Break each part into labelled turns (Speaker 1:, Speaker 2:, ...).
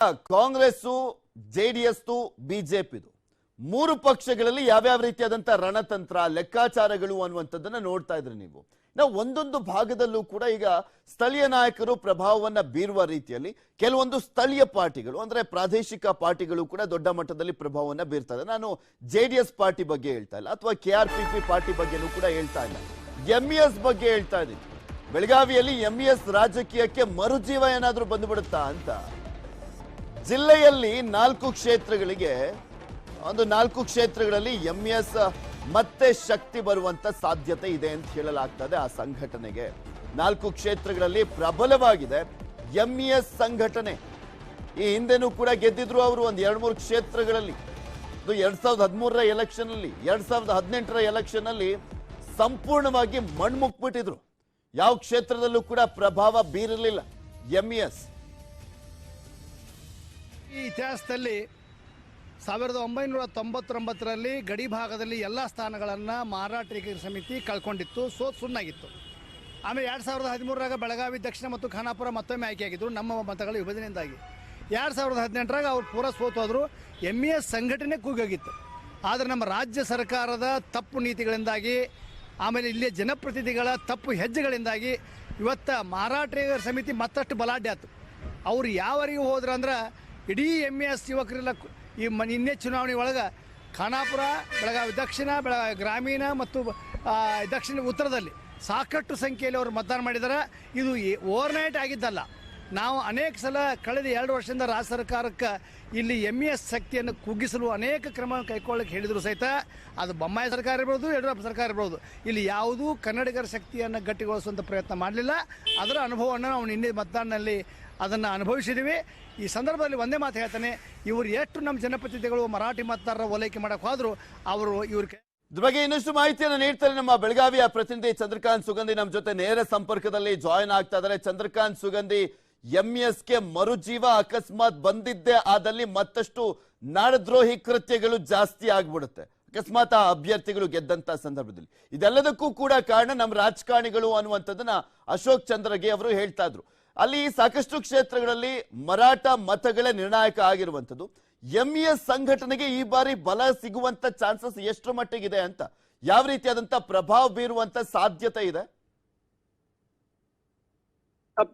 Speaker 1: Congress, JDS, BJP ಮೂರು ಪಕ್ಷಗಳಲ್ಲಿ ಯಾವ್ಯಾವ ರೀತಿಯಾದಂತ ರಣತಂತ್ರ ಲೆಕ್ಕಾಚಾರಗಳು ಅನ್ನುವಂಥದ್ದನ್ನ ನೋಡ್ತಾ ಇದ್ರಿ ನೀವು. ನಾವು ಒಂದೊಂದು ಭಾಗದಲ್ಲೂ ಕೂಡ ಈಗ ಸ್ಥಳೀಯ ನಾಯಕರು ಪ್ರಭಾವವನ್ನ ಬೀರುವ ರೀತಿಯಲ್ಲಿ ಕೆಲವೊಂದು ಸ್ಥಳೀಯ ಪಾರ್ಟಿಗಳು ಅಂದ್ರೆ ಪ್ರಾದೇಶಿಕ ಪಾರ್ಟಿಗಳು ಕೂಡ ದೊಡ್ಡ ಮಟ್ಟದಲ್ಲಿ ಪ್ರಭಾವವನ್ನ ಬೀರ್ತಾ ಇದೆ. ನಾನು ಜೆಡಿಎಸ್ ಪಾರ್ಟಿ ಬಗ್ಗೆ ಹೇಳ್ತಾ ಇಲ್ಲ, ಅಥವಾ KRPP ಪಾರ್ಟಿ ಬಗ್ಗೆನೂ ಕೂಡ ಹೇಳ್ತಾ ಇಲ್ಲ, MES ಬಗ್ಗೆ ಹೇಳ್ತಾ ಇದ್ದೀನಿ. ಬೆಳಗಾವಿಯಲ್ಲಿ MES ರಾಜಕೀಯಕ್ಕೆ ಮರುಜೀವ ಏನಾದ್ರೂ ಬಂದುಬಿಡುತ್ತಾ ಅಂತ ಜಿಲ್ಲೆಯಲ್ಲಿ 4 ಕ್ಷೇತ್ರಗಳಿಗೆ ಒಂದು 4 ಕ್ಷೇತ್ರಗಳಲ್ಲಿ MES ಮತ್ತೆ ಶಕ್ತಿ ಬರುವಂತ ಸಾಧ್ಯತೆ ಇದೆ ಅಂತ ಹೇಳಲಾಗ್ತದೆ. ಆ ಸಂಘಟನೆಗೆ 4 ಕ್ಷೇತ್ರಗಳಲ್ಲಿ ಪ್ರಬಲವಾಗಿದೆ MES ಸಂಘಟನೆ. ಈ ಹಿಂದೆನೂ ಕೂಡ ಗೆದ್ದಿದ್ರು ಅವರು ಒಂದು 2-3 ಕ್ಷೇತ್ರಗಳಲ್ಲಿ. 2013ರ ಎಲೆಕ್ಷನ್ ಅಲ್ಲಿ 2018ರ ಎಲೆಕ್ಷನ್ ಅಲ್ಲಿ ಸಂಪೂರ್ಣವಾಗಿ ಮಣ್ಮುಕ್ಬಿಟ್ಟಿದ್ರು. ಯಾವ ಕ್ಷೇತ್ರದಲ್ಲೂ ಕೂಡ ಪ್ರಭಾವ ಬೀರಲಿಲ್ಲ MES.
Speaker 2: ಈ ಇತಿಹಾಸದಲ್ಲಿ 1999ರಲ್ಲಿ ಗಡಿ ಭಾಗದಲ್ಲಿ ಎಲ್ಲ ಸ್ಥಾನಗಳನ್ನು ಮಹಾರಾಷ್ಟ್ರ ಸಮಿತಿ ಕಳ್ಕೊಂಡಿತ್ತು, ಸುಣ್ಣಾಗಿತ್ತು. ಆಮೇಲೆ 2013ರಾಗ ಬೆಳಗಾವಿ, ದಕ್ಷಿಣ ಮತ್ತು ಖಾನಾಪುರ ಮತ್ತೊಮ್ಮೆ ಆಯ್ಕೆಯಾಗಿದ್ದರು ನಮ್ಮ ಮತಗಳ ವಿಭಜನೆಯಿಂದಾಗಿ. 2018ರಾಗ ಅವ್ರು ಪೂರ ಸೋತೋದ್ರು. MES ಸಂಘಟನೆ ಕೂಗೋಗಿತ್ತು. ಆದರೆ ನಮ್ಮ ರಾಜ್ಯ ಸರ್ಕಾರದ ತಪ್ಪು ನೀತಿಗಳಿಂದಾಗಿ, ಆಮೇಲೆ ಇಲ್ಲಿಯ ಜನಪ್ರತಿನಿಧಿಗಳ ತಪ್ಪು ಹೆಜ್ಜೆಗಳಿಂದಾಗಿ ಇವತ್ತು ಮಹಾರಾಷ್ಟ್ರ ಸಮಿತಿ ಮತ್ತಷ್ಟು ಬಲಾಢ್ಯ ಆಯ್ತು. ಅವ್ರು ಯಾವರೆಗೂ ಹೋದ್ರೆ ಅಂದ್ರೆ ಇಡೀ MES ಯುವಕರೆಲ್ಲ ಈ ನಿನ್ನೆ ಚುನಾವಣೆ ಒಳಗೆ ಖಾನಾಪುರ, ಬೆಳಗಾವಿ ದಕ್ಷಿಣ, ಬೆಳಗಾವಿ ಗ್ರಾಮೀಣ ಮತ್ತು ದಕ್ಷಿಣ ಉತ್ತರದಲ್ಲಿ ಸಾಕಷ್ಟು ಸಂಖ್ಯೆಯಲ್ಲಿ ಅವರು ಮತದಾನ ಮಾಡಿದ್ದಾರೆ. ಇದು ಓವರ್ನೈಟ್ ಆಗಿದ್ದಲ್ಲ. ನಾವು ಅನೇಕ ಸಲ ಕಳೆದ 2 ವರ್ಷದಿಂದ ರಾಜ್ಯ ಸರ್ಕಾರಕ್ಕೆ ಇಲ್ಲಿ MES ಶಕ್ತಿಯನ್ನು ಕುಗ್ಗಿಸಲು ಅನೇಕ ಕ್ರಮ ಕೈಗೊಳ್ಳಕ್ಕೆ ಹೇಳಿದ್ರು ಸಹಿತ, ಅದು ಬೊಮ್ಮಾಯಿ ಸರ್ಕಾರ ಇರ್ಬೋದು, ಯಡಿಯೂರಪ್ಪ ಸರ್ಕಾರ ಇರ್ಬೋದು, ಇಲ್ಲಿ ಯಾವುದೂ ಕನ್ನಡಿಗರ ಶಕ್ತಿಯನ್ನು ಗಟ್ಟಿಗೊಳಿಸುವಂಥ ಪ್ರಯತ್ನ ಮಾಡಲಿಲ್ಲ. ಅದರ ಅನುಭವವನ್ನು ನಾವು ನಿನ್ನೆ ಮತದಾನದಲ್ಲಿ ಅದನ್ನು ಅನುಭವಿಸಿದ್ದೀವಿ. ಈ ಸಂದರ್ಭದಲ್ಲಿ ಒಂದೇ ಮಾತು ಹೇಳ್ತಾನೆ, ಇವರು ಎಷ್ಟು ನಮ್ಮ ಜನಪ್ರತಿನಿಧಿಗಳು ಮರಾಠಿ ಮತದಾರರ ಓಲೈಕೆ ಮಾಡಕ್ಕೆ ಹೋದ್ರು ಇವ್ರ
Speaker 1: ಇದ್ರ ಬಗ್ಗೆ ಇನ್ನಷ್ಟು ಮಾಹಿತಿಯನ್ನು ನೀಡ್ತಾರೆ ನಮ್ಮ ಬೆಳಗಾವಿಯ ಪ್ರತಿನಿಧಿ ಚಂದ್ರಕಾಂತ್ ಸುಗಂಧಿ ನಮ್ಮ ಜೊತೆ ನೇರ ಸಂಪರ್ಕದಲ್ಲಿ ಜಾಯಿನ್ ಆಗ್ತಾ ಇದ್ದಾರೆ. ಚಂದ್ರಕಾಂತ್ ಸುಗಂಧಿ, MESಗೆ ಮರುಜೀವ ಅಕಸ್ಮಾತ್ ಬಂದಿದ್ದೆ ಆದಲ್ಲಿ ಮತ್ತಷ್ಟು ನಾಡದ್ರೋಹಿ ಕೃತ್ಯಗಳು ಜಾಸ್ತಿ ಆಗ್ಬಿಡುತ್ತೆ ಅಕಸ್ಮಾತ್ ಆ ಅಭ್ಯರ್ಥಿಗಳು ಗೆದ್ದಂತ ಸಂದರ್ಭದಲ್ಲಿ. ಇದೆಲ್ಲದಕ್ಕೂ ಕೂಡ ಕಾರಣ ನಮ್ಮ ರಾಜಕಾರಣಿಗಳು ಅನ್ನುವಂಥದ್ದನ್ನ ಅಶೋಕ್ ಚಂದ್ರಗೆ ಅವರು ಹೇಳ್ತಾ ಇದ್ರು. ಅಲ್ಲಿ ಸಾಕಷ್ಟು ಕ್ಷೇತ್ರಗಳಲ್ಲಿ ಮರಾಠ ಮತಗಳೇ ನಿರ್ಣಾಯಕ ಆಗಿರುವಂಥದ್ದು. MES ಸಂಘಟನೆಗೆ ಈ ಬಾರಿ ಬಲ ಸಿಗುವಂತ ಚಾನ್ಸಸ್ ಎಷ್ಟು ಮಟ್ಟಿಗಿದೆ ಅಂತ, ಯಾವ ರೀತಿಯಾದಂತ ಪ್ರಭಾವ ಬೀರುವಂತ ಸಾಧ್ಯತೆ ಇದೆ?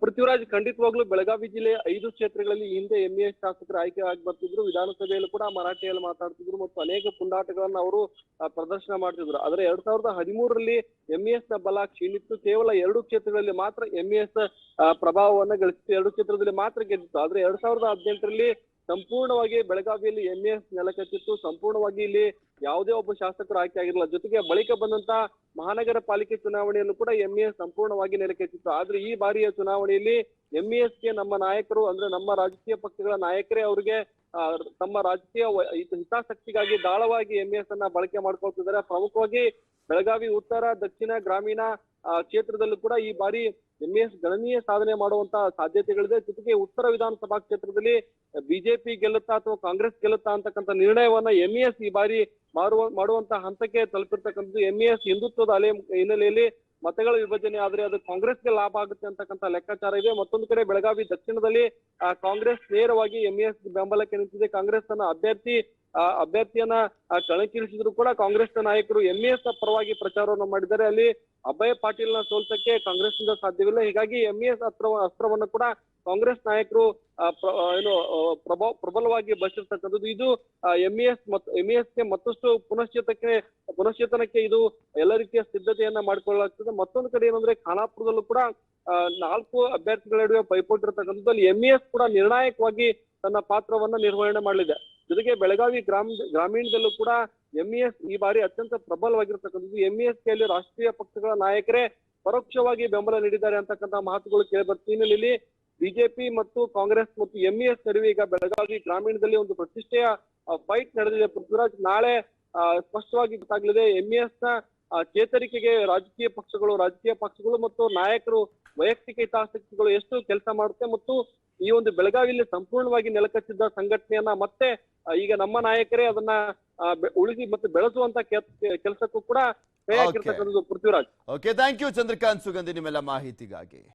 Speaker 3: ಪೃಥ್ವಿರಾಜ್, ಖಂಡಿತವಾಗ್ಲೂ ಬೆಳಗಾವಿ ಜಿಲ್ಲೆಯ 5 ಕ್ಷೇತ್ರಗಳಲ್ಲಿ ಹಿಂದೆ MES ಶಾಸಕರು ಆಯ್ಕೆ ಆಗಿ ಬರ್ತಿದ್ರು. ವಿಧಾನಸಭೆಯಲ್ಲೂ ಕೂಡ ಮರಾಠಿಯಲ್ಲಿ ಮಾತಾಡ್ತಿದ್ರು ಮತ್ತು ಅನೇಕ ಪುಂಡಾಟಗಳನ್ನ ಅವರು ಪ್ರದರ್ಶನ ಮಾಡ್ತಿದ್ರು. ಆದ್ರೆ 2013ರಲ್ಲಿ MES ನ ಬಲ ಕ್ಷೀಣಿತ್ತು. ಕೇವಲ 2 ಕ್ಷೇತ್ರಗಳಲ್ಲಿ ಮಾತ್ರ MES ಪ್ರಭಾವವನ್ನ ಗಳಿಸಿತ್ತು, 2 ಕ್ಷೇತ್ರದಲ್ಲಿ ಮಾತ್ರ ಗೆದ್ದಿತ್ತು. ಆದ್ರೆ 2018ರಲ್ಲಿ ಸಂಪೂರ್ಣವಾಗಿ ಬೆಳಗಾವಿಯಲ್ಲಿ MES ನೆಲಕಚ್ಚಿತ್ತು. ಸಂಪೂರ್ಣವಾಗಿ ಇಲ್ಲಿ ಯಾವುದೇ ಒಬ್ಬ ಶಾಸಕರು ಆಯ್ಕೆ ಆಗಿರಲಿಲ್ಲ. ಜೊತೆಗೆ ಬಳಿಕ ಬಂದಂತ ಮಹಾನಗರ ಪಾಲಿಕೆ ಚುನಾವಣೆಯಲ್ಲೂ ಕೂಡ MES ಸಂಪೂರ್ಣವಾಗಿ ನೆಲಕಚ್ಚಿತ್ತು. ಆದ್ರೆ ಈ ಬಾರಿಯ ಚುನಾವಣೆಯಲ್ಲಿ MESಗೆ ನಮ್ಮ ನಾಯಕರು, ಅಂದ್ರೆ ನಮ್ಮ ರಾಜಕೀಯ ಪಕ್ಷಗಳ ನಾಯಕರೇ ಅವರಿಗೆ ತಮ್ಮ ರಾಜಕೀಯ ಹಿತಾಸಕ್ತಿಗಾಗಿ ದಾಳವಾಗಿ MES ಅನ್ನ ಬಳಕೆ ಮಾಡ್ಕೊಳ್ತಿದ್ದಾರೆ. ಪ್ರಮುಖವಾಗಿ ಬೆಳಗಾವಿ ಉತ್ತರ, ದಕ್ಷಿಣ, ಗ್ರಾಮೀಣ ಕ್ಷೇತ್ರದಲ್ಲೂ ಕೂಡ ಈ ಬಾರಿ MES ಗಣನೀಯ ಸಾಧನೆ ಮಾಡುವಂತ ಸಾಧ್ಯತೆಗಳಿದೆ. ಜೊತೆಗೆ ಉತ್ತರ ವಿಧಾನಸಭಾ ಕ್ಷೇತ್ರದಲ್ಲಿ ಬಿಜೆಪಿ ಗೆಲ್ಲುತ್ತಾ ಅಥವಾ ಕಾಂಗ್ರೆಸ್ ಗೆಲ್ಲುತ್ತಾ ಅಂತಕ್ಕಂಥ ನಿರ್ಣಯವನ್ನ MES ಈ ಬಾರಿ ಮಾಡುವಂತ ಹಂತಕ್ಕೆ ತಲುಪಿರ್ತಕ್ಕಂಥದ್ದು. MES ಹಿಂದುತ್ವದ ಅಲೆ ಹಿನ್ನೆಲೆಯಲ್ಲಿ ಮತಗಳ ವಿಭಜನೆ ಆದ್ರೆ ಅದು ಕಾಂಗ್ರೆಸ್ಗೆ ಲಾಭ ಆಗುತ್ತೆ ಅಂತಕ್ಕಂಥ ಲೆಕ್ಕಾಚಾರ ಇದೆ. ಮತ್ತೊಂದು ಕಡೆ ಬೆಳಗಾವಿ ದಕ್ಷಿಣದಲ್ಲಿ ಕಾಂಗ್ರೆಸ್ ನೇರವಾಗಿ MES ಬೆಂಬಲಕ್ಕೆ ನಿಂತಿದೆ. ಕಾಂಗ್ರೆಸ್ ತನ್ನ ಅಭ್ಯರ್ಥಿಯನ್ನ ಕಣಕ್ಕಿಳಿಸಿದ್ರು ಕೂಡ ಕಾಂಗ್ರೆಸ್ ನಾಯಕರು MES ಪರವಾಗಿ ಪ್ರಚಾರವನ್ನು ಮಾಡಿದ್ದಾರೆ. ಅಲ್ಲಿ ಅಭಯ ಪಾಟೀಲ್ನ ಸೋಲ್ಸಕ್ಕೆ ಕಾಂಗ್ರೆಸ್ನಿಂದ ಸಾಧ್ಯವಿಲ್ಲ. ಹೀಗಾಗಿ MES ಅಸ್ತ್ರವನ್ನು ಕೂಡ ಕಾಂಗ್ರೆಸ್ ನಾಯಕರು ಪ್ರಬಲವಾಗಿ ಬಯಸಿರ್ತಕ್ಕಂಥದ್ದು. ಇದು MESಗೆ ಮತ್ತಷ್ಟು ಪುನಶ್ಚೇತನಕ್ಕೆ ಇದು ಎಲ್ಲ ರೀತಿಯ ಸಿದ್ಧತೆಯನ್ನ ಮಾಡಿಕೊಳ್ಳಲಾಗ್ತದೆ. ಮತ್ತೊಂದು ಕಡೆ ಏನಂದ್ರೆ ಖಾನಾಪುರದಲ್ಲೂ ಕೂಡ 4 ಅಭ್ಯರ್ಥಿಗಳ ನಡುವೆ ಪೈಪೋಟಿ ಇರತಕ್ಕಂಥದ್ದು. ಅಲ್ಲಿ MES ಕೂಡ ನಿರ್ಣಾಯಕವಾಗಿ ತನ್ನ ಪಾತ್ರವನ್ನ ನಿರ್ವಹಣೆ ಮಾಡಲಿದೆ. ಜೊತೆಗೆ ಬೆಳಗಾವಿ ಗ್ರಾಮೀಣದಲ್ಲೂ ಕೂಡ MES ಈ ಬಾರಿ ಅತ್ಯಂತ ಪ್ರಬಲವಾಗಿರ್ತಕ್ಕಂಥದ್ದು. MESಗೆ ಅಲ್ಲಿ ರಾಷ್ಟ್ರೀಯ ಪಕ್ಷಗಳ ನಾಯಕರೇ ಪರೋಕ್ಷವಾಗಿ ಬೆಂಬಲ ನೀಡಿದ್ದಾರೆ ಅಂತಕ್ಕಂಥ ಮಾತುಗಳು ಕೇಳಿಬರ್ತೀನಿ. ಹಿನ್ನೆಲೆಯಲ್ಲಿ ಬಿಜೆಪಿ ಮತ್ತು ಕಾಂಗ್ರೆಸ್ ಮತ್ತು MES ನಡುವೆ ಈಗ ಬೆಳಗಾವಿ ಗ್ರಾಮೀಣದಲ್ಲಿ ಒಂದು ಪ್ರತಿಷ್ಠೆಯ ಫೈಟ್ ನಡೆದಿದೆ. ಪೃಥ್ವಿರಾಜ್, ನಾಳೆ ಸ್ಪಷ್ಟವಾಗಿ ಗೊತ್ತಾಗಲಿದೆ MESನ ಚೇತರಿಕೆಗೆ ರಾಜಕೀಯ ಪಕ್ಷಗಳು ಮತ್ತು ನಾಯಕರು ವೈಯಕ್ತಿಕ ಹಿತಾಸಕ್ತಿಗಳು ಎಷ್ಟು ಕೆಲಸ ಮಾಡುತ್ತೆ ಮತ್ತು ಈ ಒಂದು ಬೆಳಗಾವಿಯಲ್ಲಿ ಸಂಪೂರ್ಣವಾಗಿ ನೆಲಕಚ್ಚಿದ್ದ ಸಂಘಟನೆಯನ್ನ ಮತ್ತೆ ಈಗ ನಮ್ಮ ನಾಯಕರೇ ಅದನ್ನ ಉಳಿಸಿ ಮತ್ತೆ ಬೆಳೆಸುವಂತ ಕೆಲಸಕ್ಕೂ ಕೂಡ ಕೈ ಹಾಕಿರ್ತಕ್ಕಂಥದ್ದು. Prithviraj,
Speaker 1: okay, thank you Chandrakant Sugandhi ನಿಮ್ಮೆಲ್ಲ ಮಾಹಿತಿಗಾಗಿ.